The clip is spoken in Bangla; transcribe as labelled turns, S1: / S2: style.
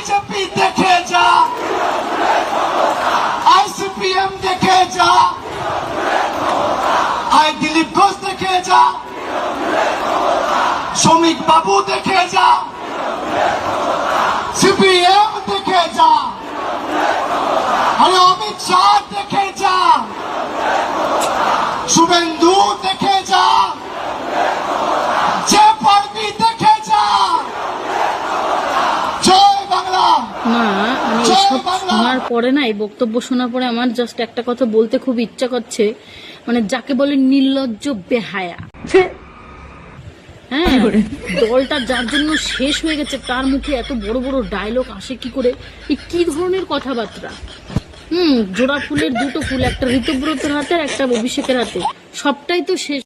S1: বিজেপি দেখে যা, আইসিপিএম দেখে যা, আই দিলীপ ঘোষ দেখে যা, শ্রমিক বাবু দেখে যা, সিপিএম দেখে যা, আরে অমিত শাহ দেখে যা, শুভেন্দু দেখে যা, যে পারবি দেখে যা। জয় বাংলা।
S2: না মানে এসব শোনার পরে না, এই বক্তব্য শোনার পরে আমার জাস্ট একটা কথা বলতে খুব ইচ্ছা করছে, মানে যাকে বলে নির্লজ্জ বেহায়া। হ্যাঁ, দলটা যার জন্য শেষ হয়ে গেছে তার মুখে এত বড় বড় ডায়লগ আসে কি করে? এই কি ধরনের কথাবার্তা? জোড়া ফুলের দুটো ফুল, একটা ঋতব্রতের হাতে আর একটা অভিষেকের হাতে, সবটাই তো শেষ।